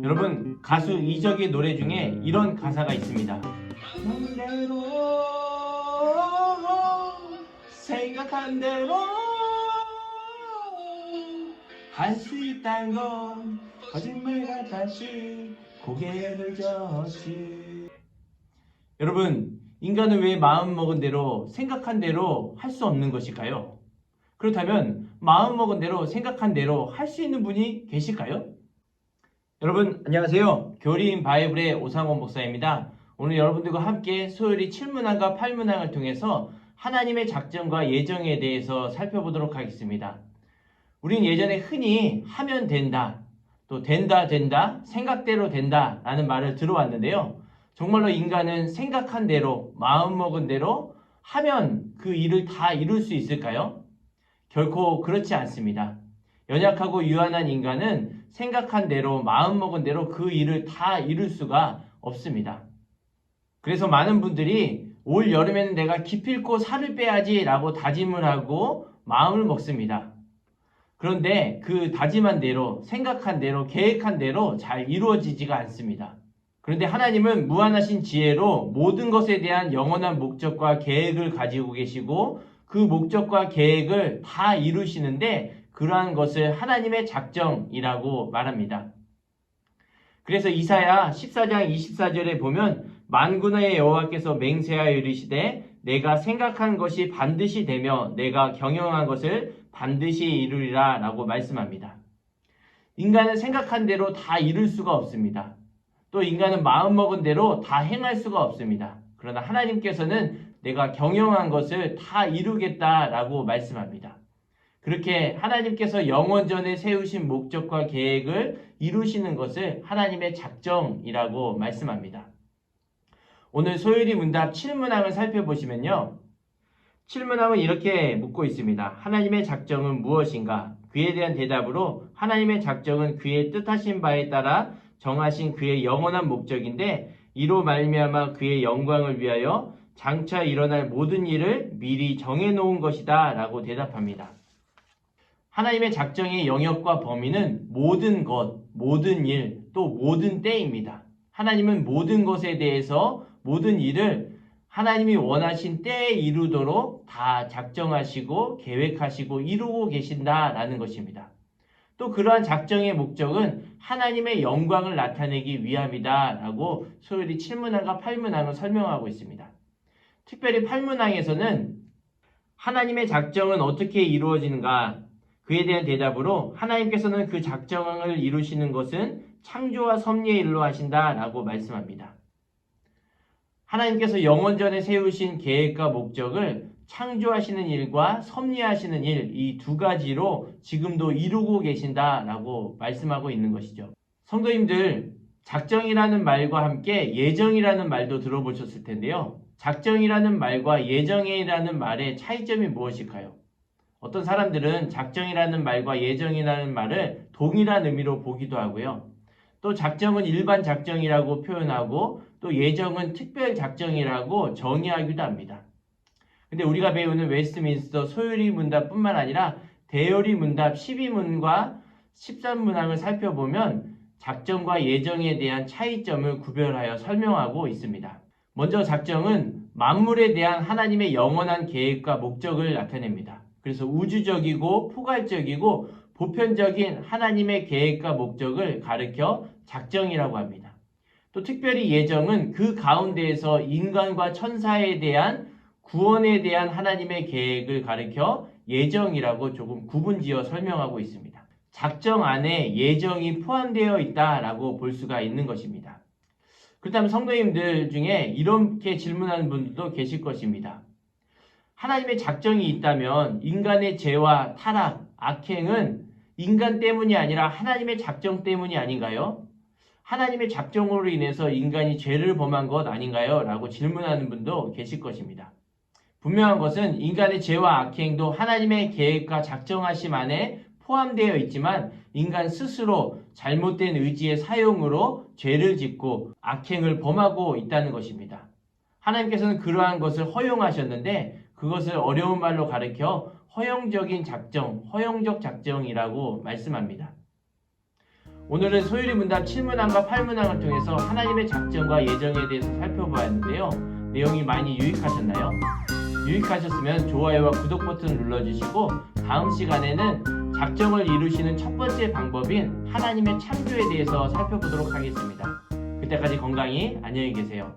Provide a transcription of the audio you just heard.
여러분, 가수 이적의 노래 중에 이런 가사가 있습니다. 맘대로 생각한 대로 할 수 있다는 건 거짓말 같았지 고개를 졌지. 여러분, 인간은 왜 마음먹은 대로 생각한 대로 할 수 없는 것일까요? 그렇다면 마음먹은 대로 생각한 대로 할 수 있는 분이 계실까요? 여러분 안녕하세요. 교리인 바이블의 오상원 목사입니다. 오늘 여러분들과 함께 소요리 7문항과 8문항을 통해서 하나님의 작정과 예정에 대해서 살펴보도록 하겠습니다. 우린 예전에 흔히 하면 된다, 또 된다, 생각대로 된다 라는 말을 들어왔는데요. 정말로 인간은 생각한 대로, 마음먹은 대로 하면 그 일을 다 이룰 수 있을까요? 결코 그렇지 않습니다. 연약하고 유한한 인간은 생각한 대로, 마음먹은 대로 그 일을 다 이룰 수가 없습니다. 그래서 많은 분들이 올 여름에는 내가 기필코 살을 빼야지 라고 다짐을 하고 마음을 먹습니다. 그런데 그 다짐한 대로, 생각한 대로, 계획한 대로 잘 이루어지지가 않습니다. 그런데 하나님은 무한하신 지혜로 모든 것에 대한 영원한 목적과 계획을 가지고 계시고 그 목적과 계획을 다 이루시는데 그러한 것을 하나님의 작정이라고 말합니다. 그래서 이사야 14장 24절에 보면 만군의 여호와께서 맹세하여 이르시되 내가 생각한 것이 반드시 되며 내가 경영한 것을 반드시 이루리라 라고 말씀합니다. 인간은 생각한 대로 다 이룰 수가 없습니다. 또 인간은 마음먹은 대로 다 행할 수가 없습니다. 그러나 하나님께서는 내가 경영한 것을 다 이루겠다라고 말씀합니다. 그렇게 하나님께서 영원전에 세우신 목적과 계획을 이루시는 것을 하나님의 작정이라고 말씀합니다. 오늘 소요리 문답 7문항을 살펴보시면요. 7문항은 이렇게 묻고 있습니다. 하나님의 작정은 무엇인가? 그에 대한 대답으로 하나님의 작정은 그의 뜻하신 바에 따라 정하신 그의 영원한 목적인데 이로 말미암아 그의 영광을 위하여 장차 일어날 모든 일을 미리 정해놓은 것이다 라고 대답합니다. 하나님의 작정의 영역과 범위는 모든 것, 모든 일, 또 모든 때입니다. 하나님은 모든 것에 대해서 모든 일을 하나님이 원하신 때에 이루도록 다 작정하시고 계획하시고 이루고 계신다라는 것입니다. 또 그러한 작정의 목적은 하나님의 영광을 나타내기 위함이다라고 소요리 7문항과 8문항을 설명하고 있습니다. 특별히 8문항에서는 하나님의 작정은 어떻게 이루어지는가? 그에 대한 대답으로 하나님께서는 그 작정을 이루시는 것은 창조와 섭리의 일로 하신다라고 말씀합니다. 하나님께서 영원전에 세우신 계획과 목적을 창조하시는 일과 섭리하시는 일, 이 두 가지로 지금도 이루고 계신다라고 말씀하고 있는 것이죠. 성도님들, 작정이라는 말과 함께 예정이라는 말도 들어보셨을 텐데요. 작정이라는 말과 예정이라는 말의 차이점이 무엇일까요? 어떤 사람들은 작정이라는 말과 예정이라는 말을 동일한 의미로 보기도 하고요. 또 작정은 일반 작정이라고 표현하고 또 예정은 특별 작정이라고 정의하기도 합니다. 근데 우리가 배우는 웨스트민스터 소요리 문답뿐만 아니라 대요리 문답 12문과 13문항을 살펴보면 작정과 예정에 대한 차이점을 구별하여 설명하고 있습니다. 먼저 작정은 만물에 대한 하나님의 영원한 계획과 목적을 나타냅니다. 그래서 우주적이고 포괄적이고 보편적인 하나님의 계획과 목적을 가리켜 작정이라고 합니다. 또 특별히 예정은 그 가운데에서 인간과 천사에 대한 구원에 대한 하나님의 계획을 가리켜 예정이라고 조금 구분지어 설명하고 있습니다. 작정 안에 예정이 포함되어 있다라고 볼 수가 있는 것입니다. 그렇다면 성도님들 중에 이렇게 질문하는 분들도 계실 것입니다. 하나님의 작정이 있다면 인간의 죄와 타락, 악행은 인간 때문이 아니라 하나님의 작정 때문이 아닌가요? 하나님의 작정으로 인해서 인간이 죄를 범한 것 아닌가요? 라고 질문하는 분도 계실 것입니다. 분명한 것은 인간의 죄와 악행도 하나님의 계획과 작정하심 안에 포함되어 있지만 인간 스스로 잘못된 의지의 사용으로 죄를 짓고 악행을 범하고 있다는 것입니다. 하나님께서는 그러한 것을 허용하셨는데 그것을 어려운 말로 가리켜 허용적인 작정, 허용적 작정이라고 말씀합니다. 오늘은 소율이 문답 7문항과 8문항을 통해서 하나님의 작정과 예정에 대해서 살펴보았는데요. 내용이 많이 유익하셨나요? 유익하셨으면 좋아요와 구독 버튼을 눌러주시고 다음 시간에는 작정을 이루시는 첫 번째 방법인 하나님의 창조에 대해서 살펴보도록 하겠습니다. 그때까지 건강히 안녕히 계세요.